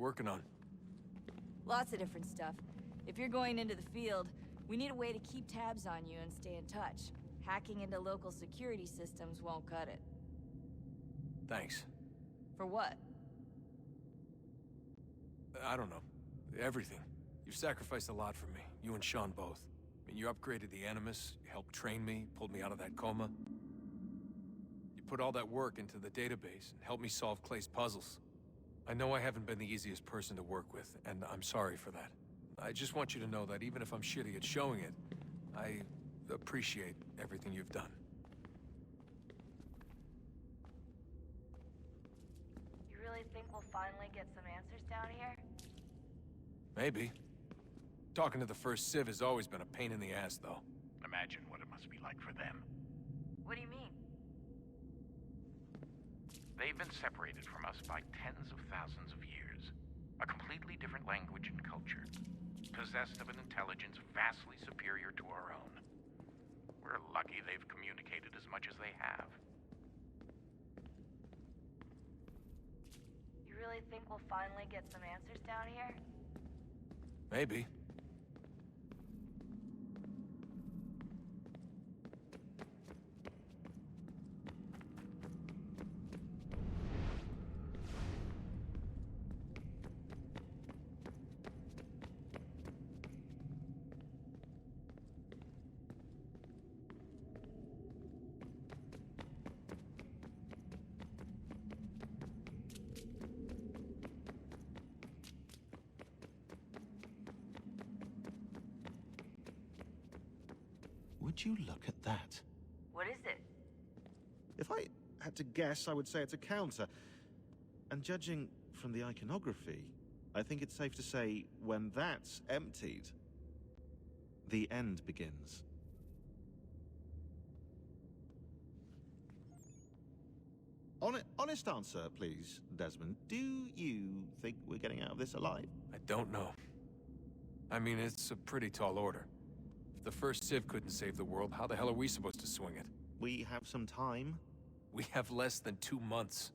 working on? Lots of different stuff. If you're going into the field, we need a way to keep tabs on you and stay in touch. Hacking into local security systems won't cut it. Thanks. For what? I don't know. Everything. You've sacrificed a lot for me, you and Sean both. I mean, you upgraded the Animus, you helped train me, pulled me out of that coma. You put all that work into the database and helped me solve Clay's puzzles. I know I haven't been the easiest person to work with, and I'm sorry for that. I just want you to know that even if I'm shitty at showing it, I appreciate everything you've done. You really think we'll finally get some answers down here? Maybe. Talking to the first Civ has always been a pain in the ass, though. Imagine what it must be like for them. What do you mean? They've been separated from us by tens of thousands of years. A completely different language and culture. Possessed of an intelligence vastly superior to our own. We're lucky they've communicated as much as they have. You really think we'll finally get some answers down here? Maybe. Would you look at that? What is it? If I had to guess, I would say it's a counter. And judging from the iconography, I think it's safe to say when that's emptied, the end begins. Honest answer, please, Desmond. Do you think we're getting out of this alive? I don't know. I mean, it's a pretty tall order. If the first Civ couldn't save the world, how the hell are we supposed to swing it? We have some time. We have less than 2 months.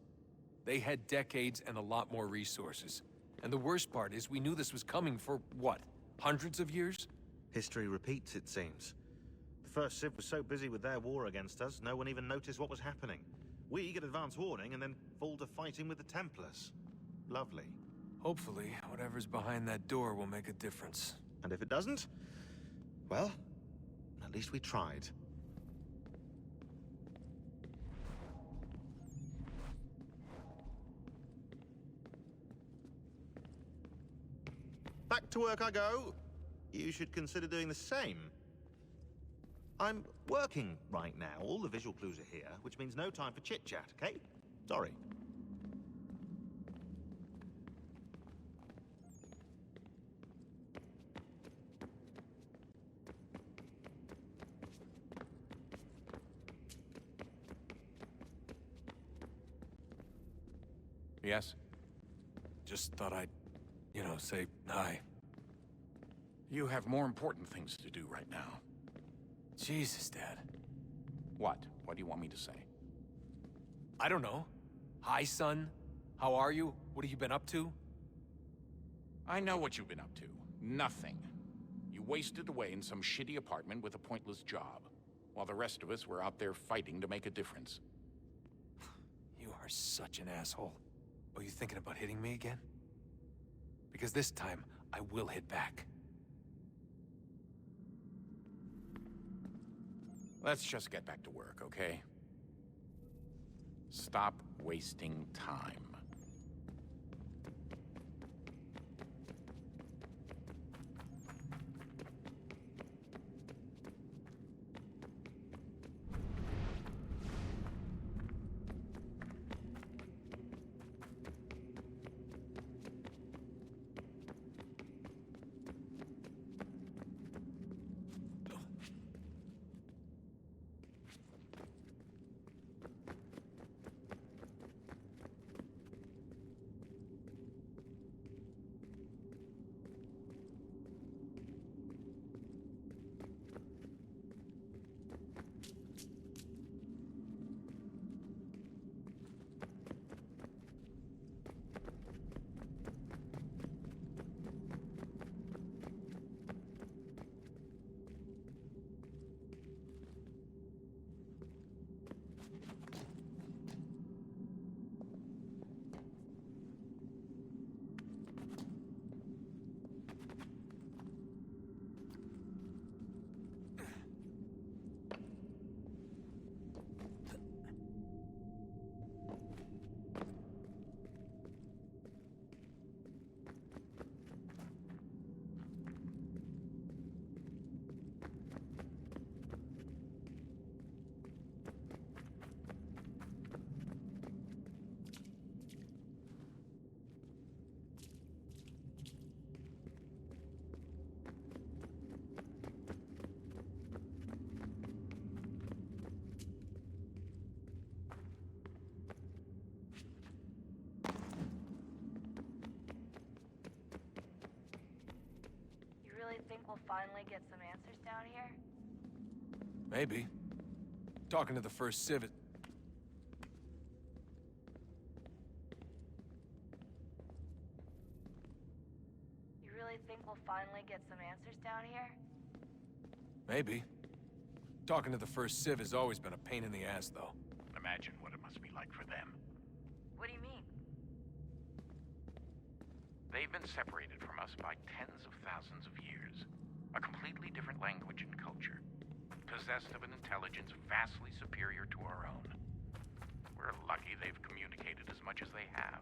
They had decades and a lot more resources. And the worst part is we knew this was coming for, what, hundreds of years? History repeats, it seems. The first Civ was so busy with their war against us, no one even noticed what was happening. We get advance warning and then fall to fighting with the Templars. Lovely. Hopefully, whatever's behind that door will make a difference. And if it doesn't, well, at least we tried. Back to work I go. You should consider doing the same. I'm working right now. All the visual clues are here, which means no time for chit-chat, okay? Sorry. Yes? Just thought I'd, say hi. You have more important things to do right now. Jesus, Dad. What? What do you want me to say? I don't know. Hi, son. How are you? What have you been up to? I know what you've been up to. Nothing. You wasted away in some shitty apartment with a pointless job, while the rest of us were out there fighting to make a difference. You are such an asshole. Are you thinking about hitting me again? Because this time, I will hit back. Let's just get back to work, okay? Stop wasting time. we'll finally get some answers down here? Maybe. Talking to the first civet. You really think we'll finally get some answers down here? Maybe. Talking to the first civ has always been a pain in the ass, though. Imagine what it must be like for them. What do you mean? They've been separated from us by tens of thousands of years. A completely different language and culture. Possessed of an intelligence vastly superior to our own. We're lucky they've communicated as much as they have.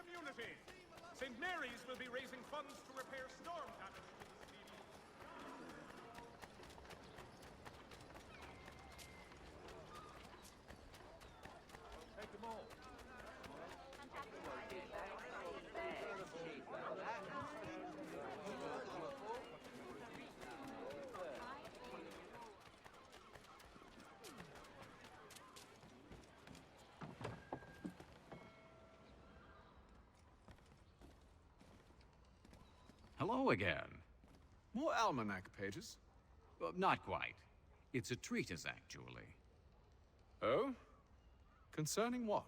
community. St. Mary's will be raising funds to repair storm damage. Take them all. Hello again. More almanac pages? Not quite. It's a treatise, actually. Oh? Concerning what?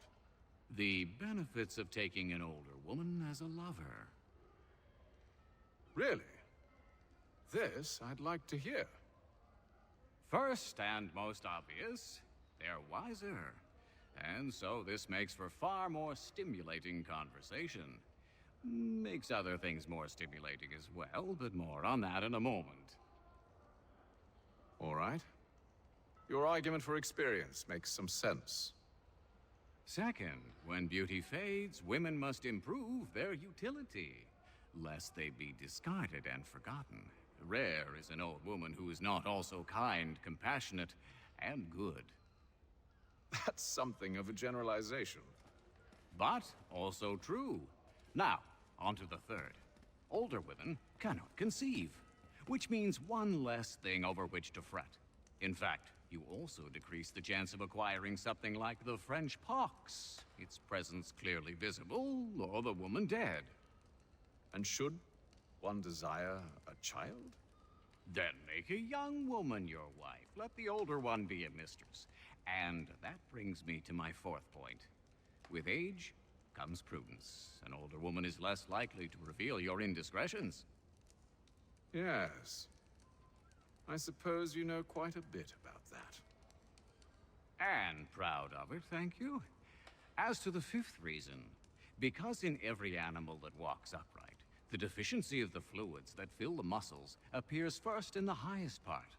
The benefits of taking an older woman as a lover. Really? This I'd like to hear. First and most obvious, they're wiser. And so this makes for far more stimulating conversation. Makes other things more stimulating as well, but more on that in a moment. All right. Your argument for experience makes some sense. Second, when beauty fades, women must improve their utility, lest they be discarded and forgotten. Rare is an old woman who is not also kind, compassionate, and good. That's something of a generalization. But also true. Now, on to the third. Older women cannot conceive, which means one less thing over which to fret. In fact, you also decrease the chance of acquiring something like the French pox, its presence clearly visible, or the woman dead. And should one desire a child? Then make a young woman your wife. Let the older one be a mistress. And that brings me to my fourth point. With age comes prudence. An older woman is less likely to reveal your indiscretions. Yes. I suppose you know quite a bit about that. And proud of it, thank you. As to the fifth reason, because in every animal that walks upright, the deficiency of the fluids that fill the muscles appears first in the highest part.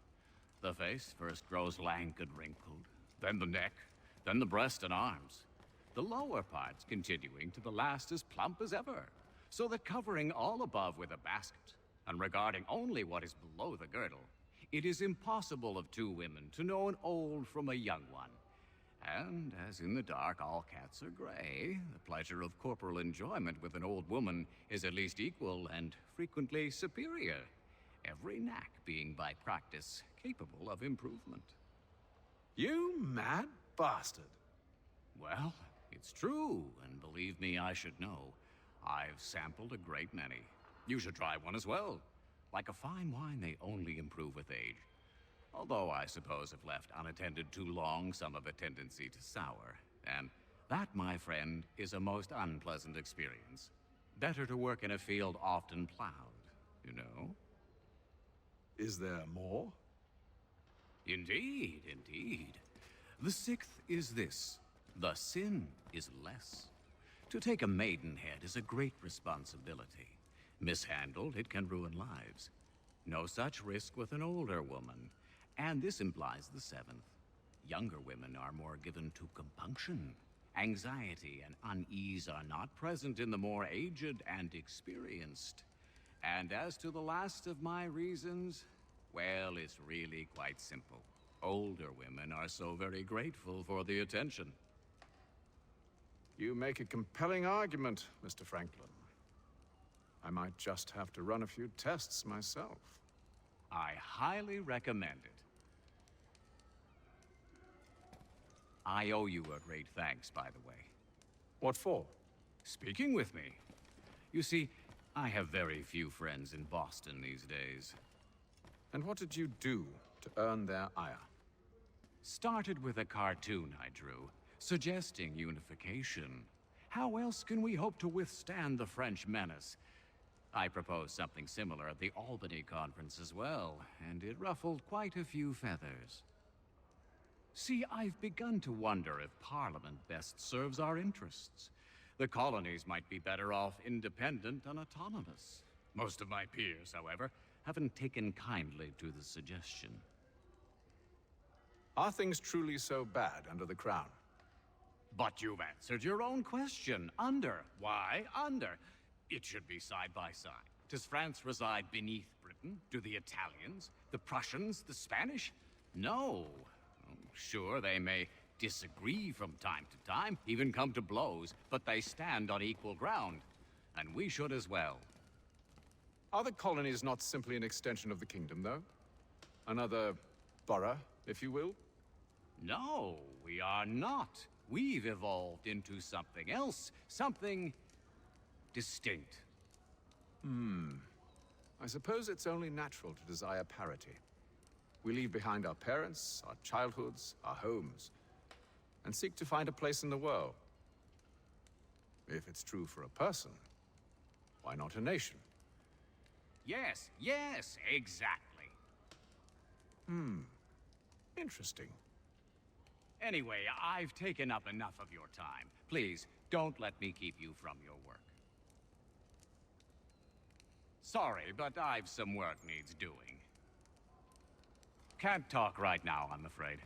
The face first grows lank and wrinkled, then the neck, then the breast and arms. The lower parts continuing to the last as plump as ever, so that covering all above with a basket, and regarding only what is below the girdle, it is impossible of two women to know an old from a young one. And as in the dark all cats are gray, the pleasure of corporal enjoyment with an old woman is at least equal and frequently superior, every knack being by practice capable of improvement. You mad bastard. Well, it's true, and believe me, I should know. I've sampled a great many. You should try one as well. Like a fine wine, they only improve with age. Although I suppose if left unattended too long, some have a tendency to sour. And that, my friend, is a most unpleasant experience. Better to work in a field often plowed, you know? Is there more? Indeed, indeed. The sixth is this. The sin is less. To take a maidenhead is a great responsibility. Mishandled, it can ruin lives. No such risk with an older woman. And this implies the seventh. Younger women are more given to compunction. Anxiety and unease are not present in the more aged and experienced. And as to the last of my reasons, well, it's really quite simple. Older women are so very grateful for the attention. You make a compelling argument, Mr. Franklin. I might just have to run a few tests myself. I highly recommend it. I owe you a great thanks, by the way. What for? Speaking with me. You see, I have very few friends in Boston these days. And what did you do to earn their ire? Started with a cartoon I drew, suggesting unification. How else can we hope to withstand the French menace? I proposed something similar at the Albany conference as well, and it ruffled quite a few feathers. See, I've begun to wonder if Parliament best serves our interests. The colonies might be better off independent and autonomous. Most of my peers, however, haven't taken kindly to the suggestion. Are things truly so bad under the Crown? But you've answered your own question. Under. Why under? It should be side by side. Does France reside beneath Britain? Do the Italians? The Prussians? The Spanish? No. Sure, they may disagree from time to time, even come to blows, but they stand on equal ground. And we should as well. Are the colonies not simply an extension of the kingdom, though? Another borough, if you will? No, we are not. We've evolved into something else, something distinct. I suppose it's only natural to desire parity. We leave behind our parents, our childhoods, our homes, and seek to find a place in the world. If it's true for a person, why not a nation? Yes, yes, exactly. Interesting. Anyway, I've taken up enough of your time. Please, don't let me keep you from your work. Sorry, but I've some work needs doing. Can't talk right now, I'm afraid.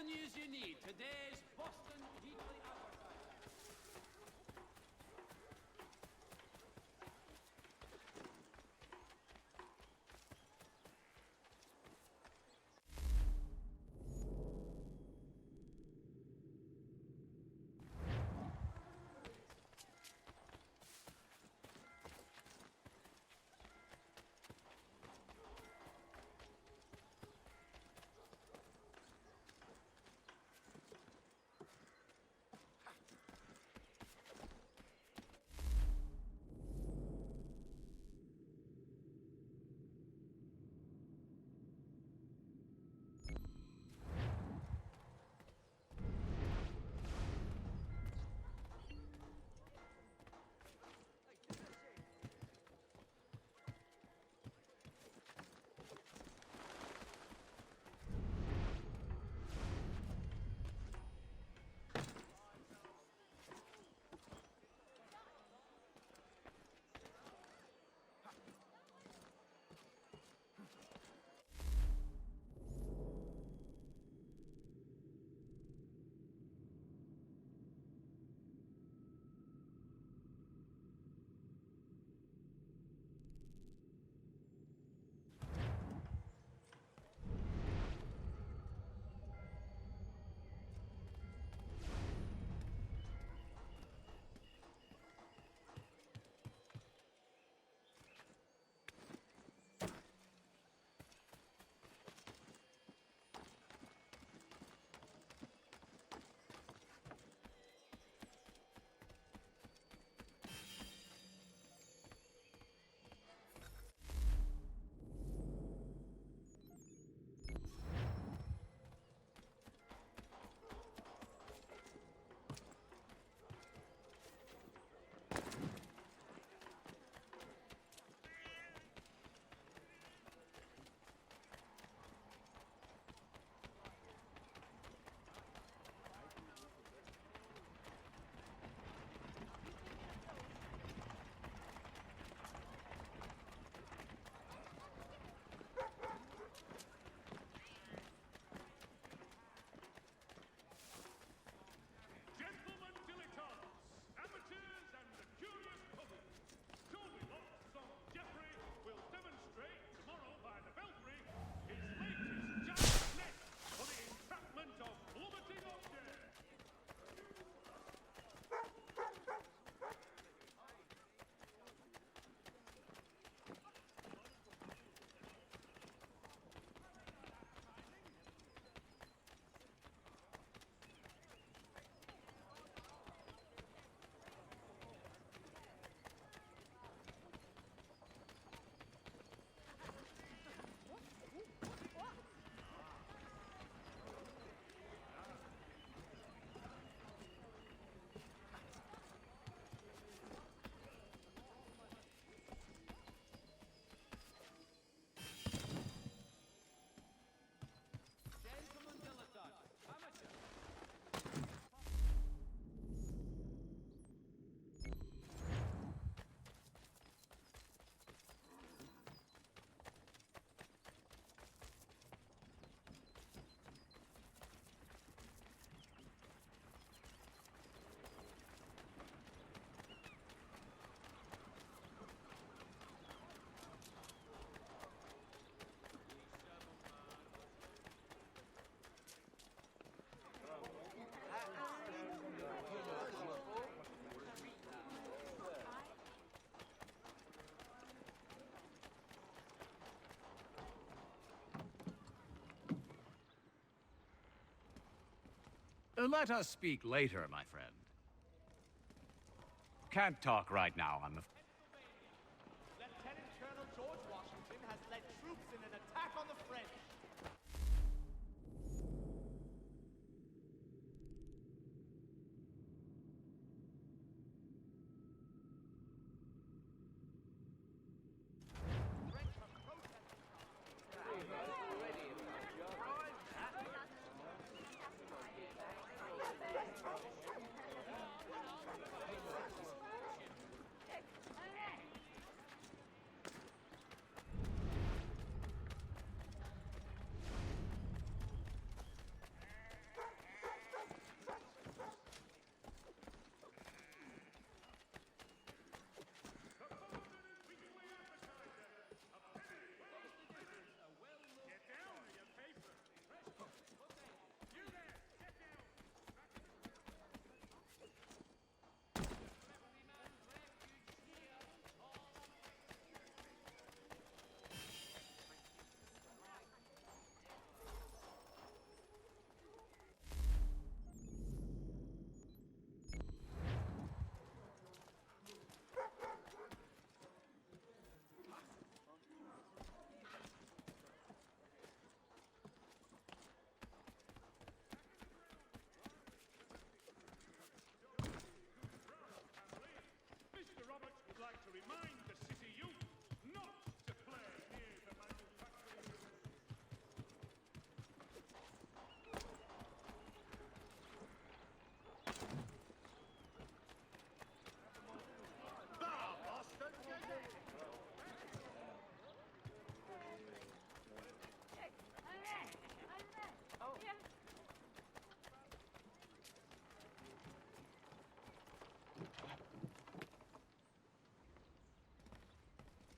the news you need. Today's Boston Weekly Advertiser. Let us speak later, my friend. Can't talk right now, I'm afraid. Lieutenant Colonel George Washington has led troops in an attack on the French.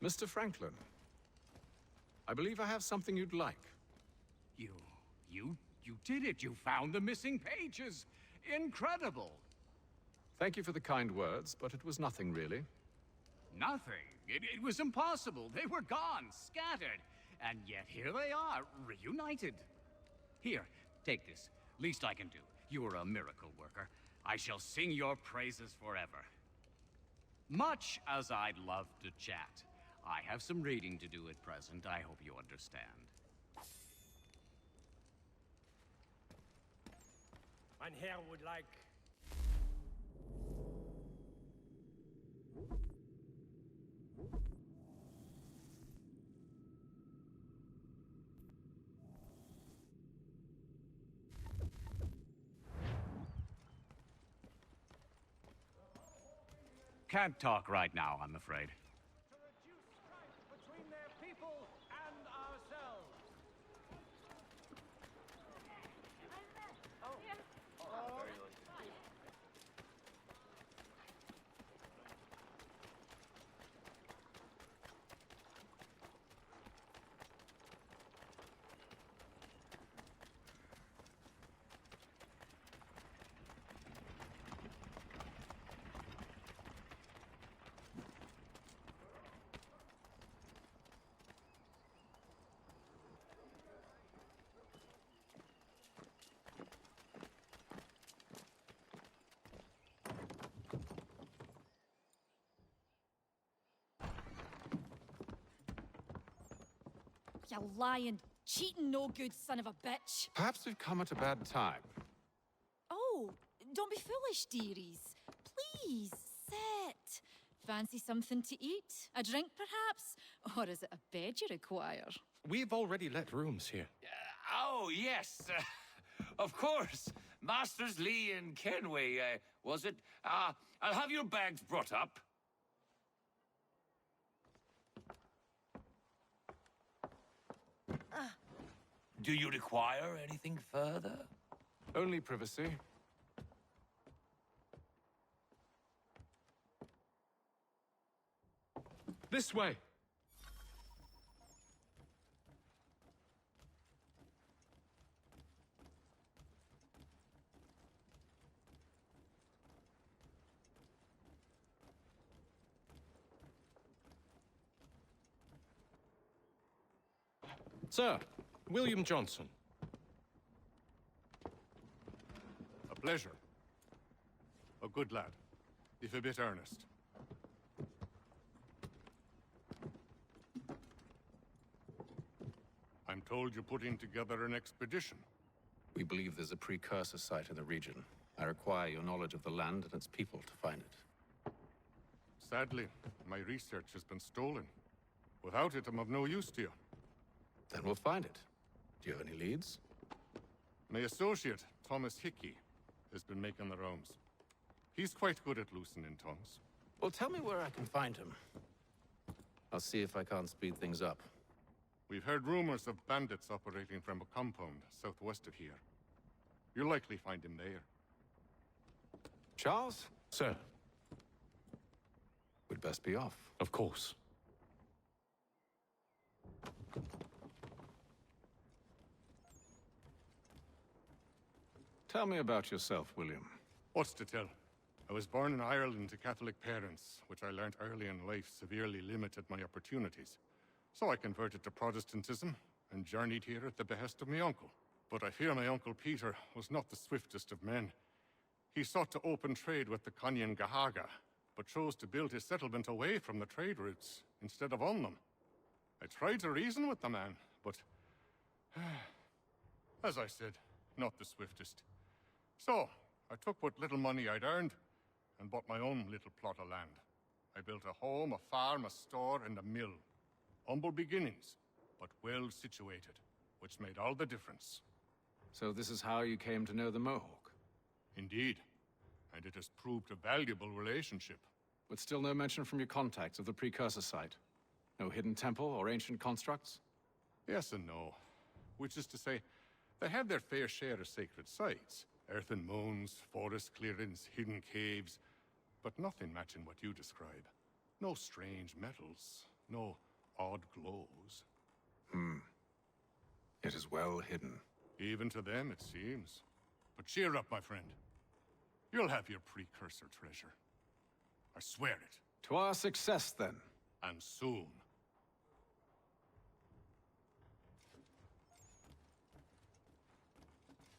Mr. Franklin, I believe I have something you'd like. You did it! You found the missing pages! Incredible! Thank you for the kind words, but it was nothing really. Nothing. It was impossible. They were gone, scattered. And yet here they are, reunited. Here, take this. Least I can do. You are a miracle worker. I shall sing your praises forever. Much as I'd love to chat, I have some reading to do at present. I hope you understand. Mein Herr would like... Can't talk right now, I'm afraid. to reduce strife between their people and ourselves. You lying, cheating, no good son of a bitch. Perhaps we've come at a bad time. Oh, don't be foolish, dearies. Please, sit. Fancy something to eat? A drink, perhaps? Or is it a bed you require? We've already let rooms here. Oh, yes. Of course. Masters Lee and Kenway, was it? I'll have your bags brought up. Do you require anything further? Only privacy. This way! Sir, William Johnson. A pleasure. A good lad, if a bit earnest. I'm told you're putting together an expedition. We believe there's a precursor site in the region. I require your knowledge of the land and its people to find it. Sadly, my research has been stolen. Without it, I'm of no use to you. Then we'll find it. Do you have any leads? My associate, Thomas Hickey, has been making the rounds. He's quite good at loosening tongues. Well, tell me where I can find him. I'll see if I can't speed things up. We've heard rumors of bandits operating from a compound southwest of here. You'll likely find him there. Charles? Sir, We'd best be off. of course. Tell me about yourself, William. What's to tell? I was born in Ireland to Catholic parents, which I learned early in life severely limited my opportunities. So I converted to Protestantism and journeyed here at the behest of my uncle. But I fear my uncle Peter was not the swiftest of men. He sought to open trade with the Conyan Gahaga, but chose to build his settlement away from the trade routes instead of on them. I tried to reason with the man, but as I said, not the swiftest. So, I took what little money I'd earned and bought my own little plot of land. I built a home, a farm, a store, and a mill. Humble beginnings, but well situated, which made all the difference. So this is how you came to know the Mohawk? Indeed, and it has proved a valuable relationship. But still no mention from your contacts of the precursor site? No hidden temple or ancient constructs? Yes and no. Which is to say, they have their fair share of sacred sites. Earthen mounds, forest clearings, hidden caves, but nothing matching what you describe. No strange metals, No odd glows. It is well hidden. Even to them, it seems. But cheer up, my friend. You'll have your precursor treasure. I swear it. To our success, then. And soon.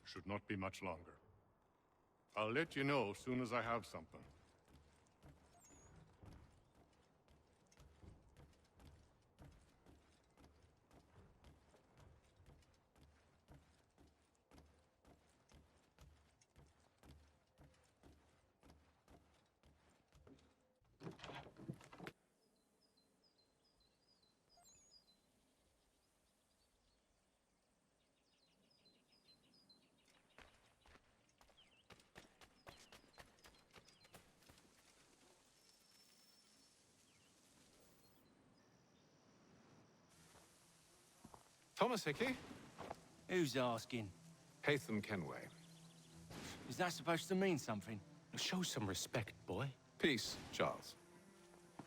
Should not be much longer. I'll let you know as soon as I have something. Thomas Hickey? Who's asking? Haytham Kenway. Is that supposed to mean something? Show some respect, boy. Peace, Charles.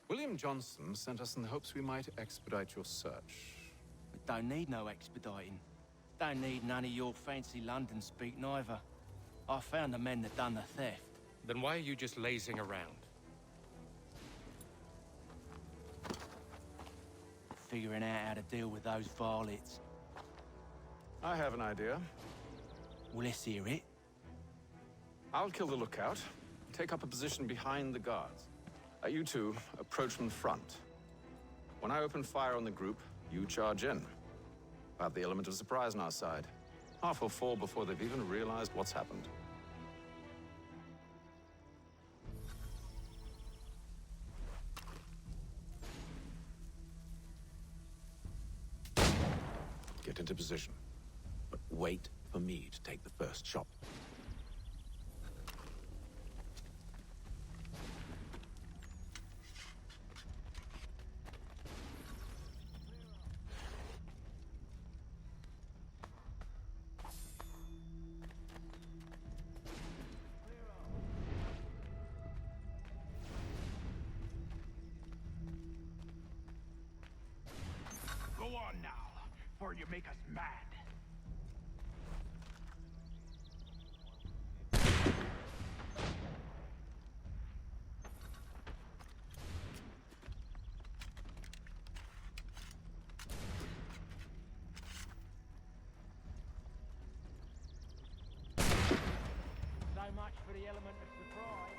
William Johnson sent us in the hopes we might expedite your search. We don't need no expediting. Don't need none of your fancy London speak neither. I found the men that done the theft. Then why are you just lazing around? Figuring out how to deal with those varlets. I have an idea. Well, let's hear it. I'll kill the lookout, take up a position behind the guards. You two approach from the front. When I open fire on the group, you charge in. I have the element of surprise on our side. Half will fall before they've even realized what's happened. Get into position. But wait for me to take the first shot. Go on now, before you make us mad. So much for the element of surprise.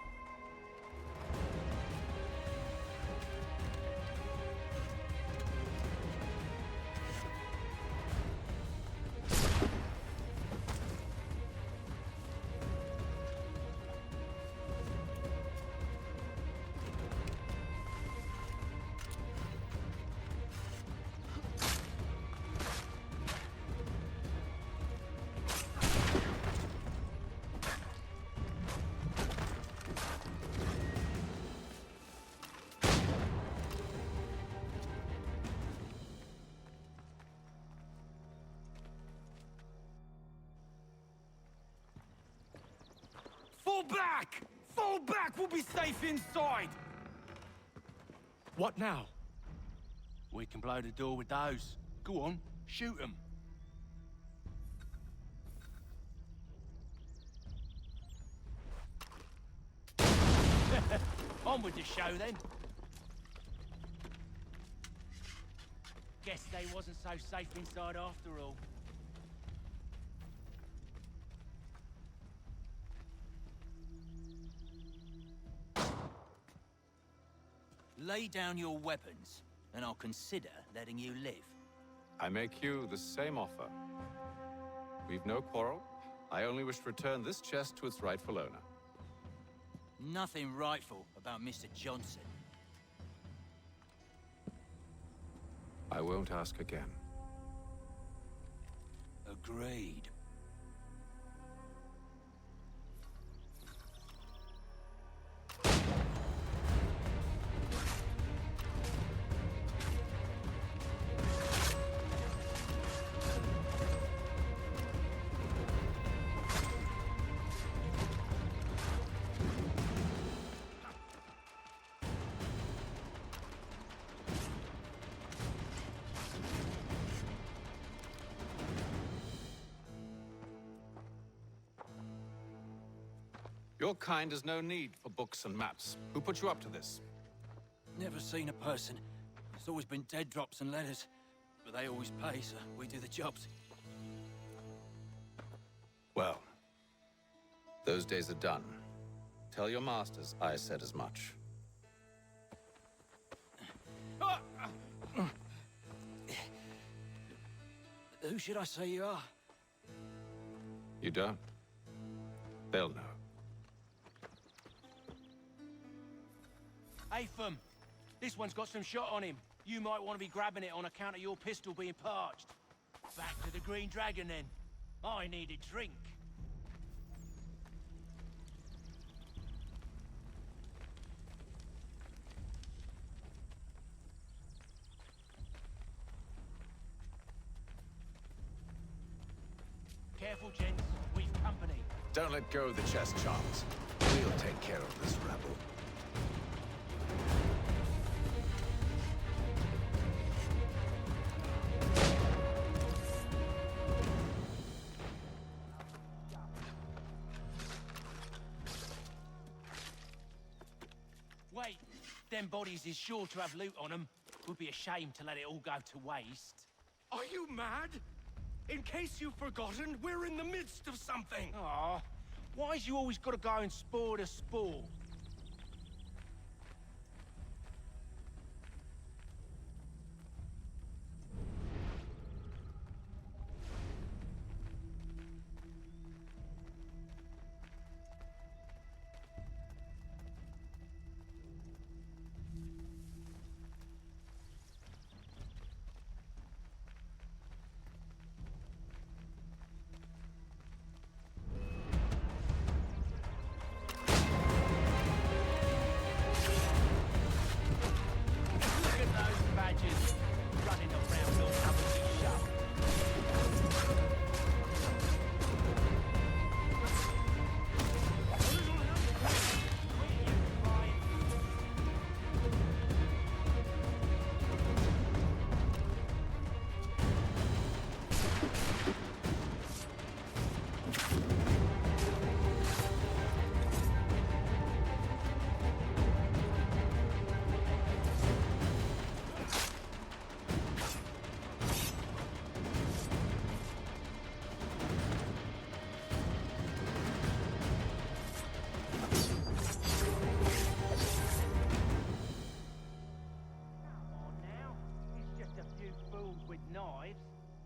Fall back! Fall back! We'll be safe inside! What now? We can blow the door with those. Go on, shoot them. On with the show, then. Guess they wasn't so safe inside after all. Lay down your weapons, and I'll consider letting you live. I make you the same offer. We've no quarrel. I only wish to return this chest to its rightful owner. Nothing rightful about Mr. Johnson. I won't ask again. Agreed. Your kind has no need for books and maps. Who put you up to this? Never seen a person. It's always been dead drops and letters. But they always pay, so we do the jobs. Well, those days are done. Tell your masters I said as much. Who should I say you are? You don't? They'll know. Atham, this one's got some shot on him. You might want to be grabbing it on account of your pistol being parched. Back to the Green Dragon, then. I need a drink. Careful, gents. We've company. Don't let go of the chest, Charles. We'll take care of this rebel. Wait, them bodies is sure to have loot on them. Would be a shame to let it all go to waste. Are you mad? In case you've forgotten, we're in the midst of something. Aw, why's you always gotta go and spoil the sport? Running around all covered in shot. With knives,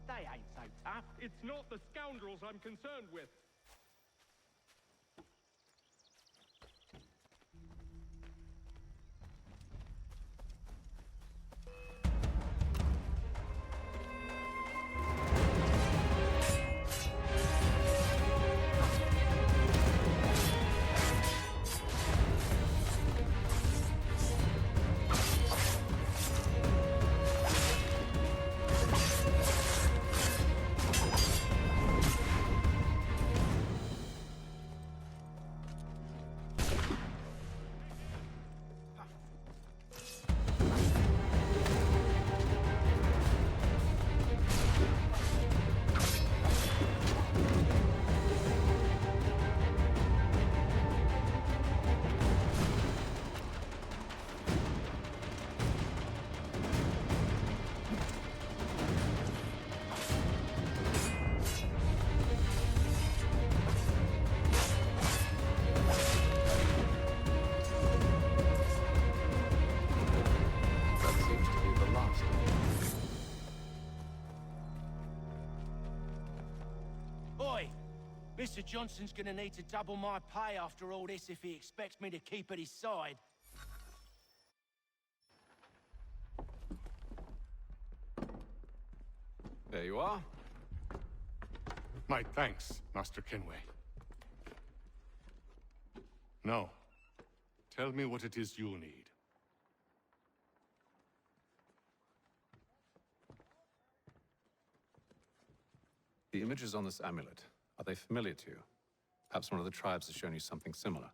they ain't so tough. It's not the scoundrels I'm concerned with. Mr. Johnson's gonna need to double my pay after all this if he expects me to keep at his side. There you are. My thanks, Master Kenway. Now, tell me what it is you need. The images on this amulet, are they familiar to you? Perhaps one of the tribes has shown you something similar.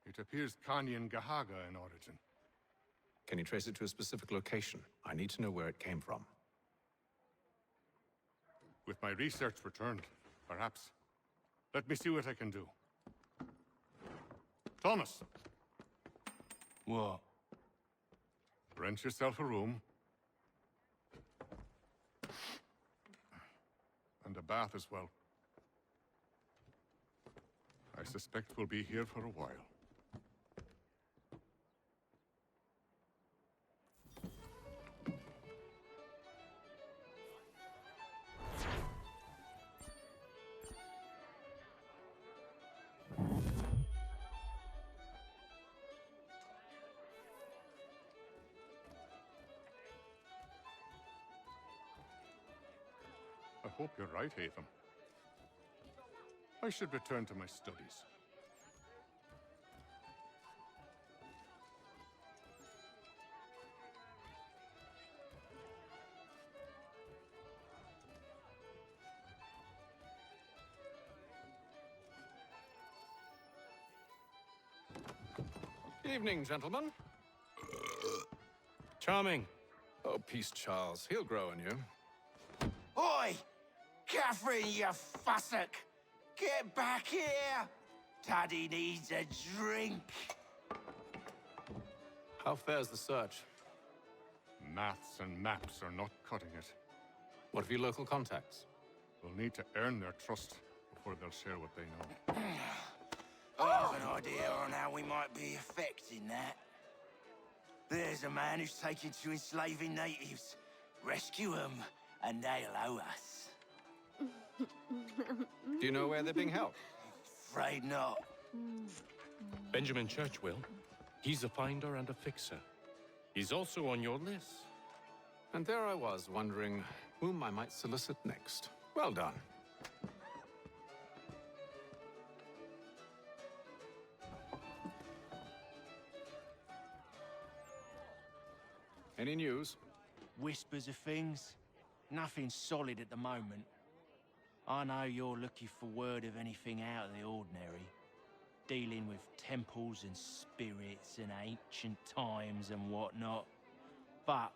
It appears Kanyan Gahaga in origin. Can you trace it to a specific location? I need to know where it came from. With my research returned, perhaps. Let me see what I can do. Thomas, What? rent yourself a room. And a bath as well. I suspect we'll be here for a while. I hope you're right, Hatham. I should return to my studies. Evening, gentlemen. Charming. Oh, peace, Charles. He'll grow on you. Oi! Catherine, you fussock! Get back here! Taddy needs a drink. How fares the search? Maths and maps are not cutting it. What of your local contacts? We'll need to earn their trust before they'll share what they know. I have an idea on how we might be affecting that. There's a man who's taken to enslaving natives. Rescue them, and they'll owe us. Do you know where they're being held? Afraid not. Benjamin Churchwill. He's a finder and a fixer. He's also on your list. And there I was, wondering whom I might solicit next. Well done. Any news? Whispers of things. Nothing solid at the moment. I know you're looking for word of anything out of the ordinary. Dealing with temples and spirits and ancient times and whatnot. But,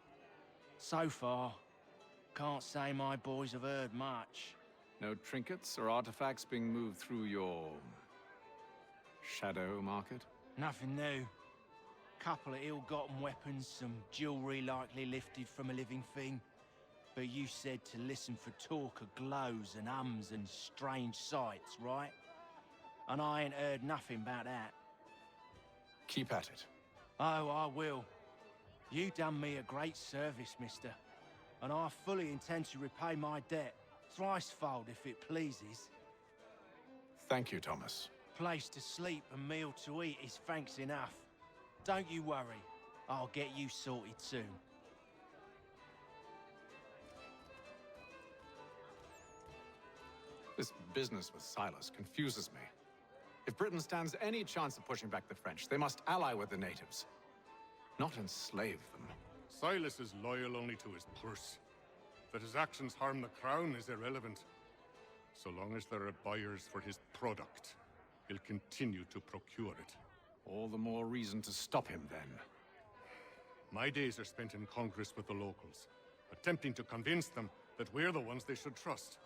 so far, can't say my boys have heard much. No trinkets or artifacts being moved through your... shadow market? Nothing new. Couple of ill-gotten weapons, some jewelry likely lifted from a living thing. But you said to listen for talk of glows and ums and strange sights, right? And I ain't heard nothing about that. Keep at it. Oh, I will. You done me a great service, mister. And I fully intend to repay my debt. Thricefold, if it pleases. Thank you, Thomas. Place to sleep and meal to eat is thanks enough. Don't you worry. I'll get you sorted soon. This business with Silas confuses me. If Britain stands any chance of pushing back the French, they must ally with the natives, not enslave them. Silas is loyal only to his purse. That his actions harm the crown is irrelevant. So long as there are buyers for his product, he'll continue to procure it. All the more reason to stop him, then. My days are spent in Congress with the locals, attempting to convince them that we're the ones they should trust.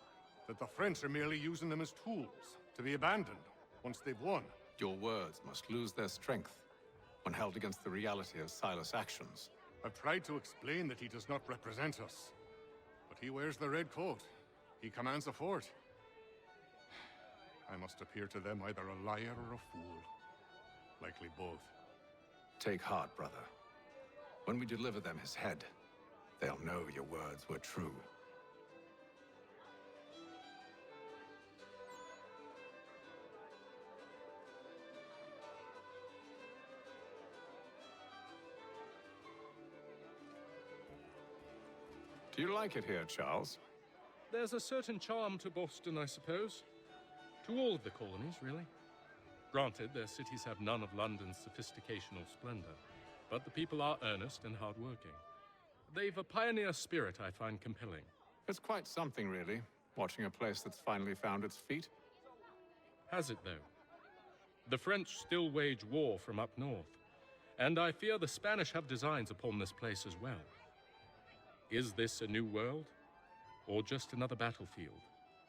That the French are merely using them as tools, to be abandoned once they've won. Your words must lose their strength when held against the reality of Silas' actions. I've tried to explain that he does not represent us. But he wears the red coat. He commands a fort. I must appear to them either a liar or a fool. Likely both. Take heart, brother. When we deliver them his head, they'll know your words were true. Do you like it here, Charles? There's a certain charm to Boston, I suppose. To all of the colonies, really. Granted, their cities have none of London's sophistication or splendor, but the people are earnest and hardworking. They've a pioneer spirit I find compelling. It's quite something, really, watching a place that's finally found its feet. Has it, though? The French still wage war from up north, and I fear the Spanish have designs upon this place as well. Is this a new world, or just another battlefield?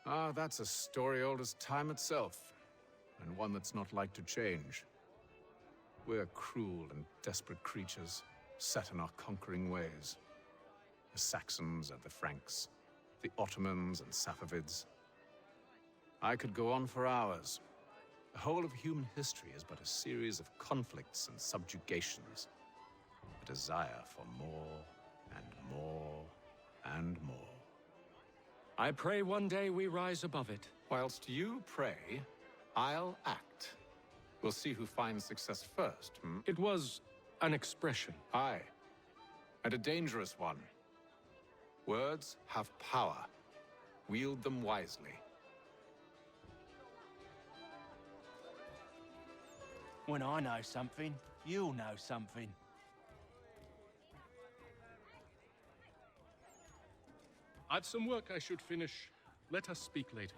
Ah, that's a story old as time itself, and one that's not like to change. We're cruel and desperate creatures, set in our conquering ways. The Saxons and the Franks, the Ottomans and Safavids. I could go on for hours. The whole of human history is but a series of conflicts and subjugations. A desire for more and more and more. I pray one day we rise above it. Whilst you pray, I'll act. We'll see who finds success first, hmm? It was an expression. Aye, and a dangerous one. Words have power. Wield them wisely. When I know something, you'll know something. I've some work I should finish. Let us speak later.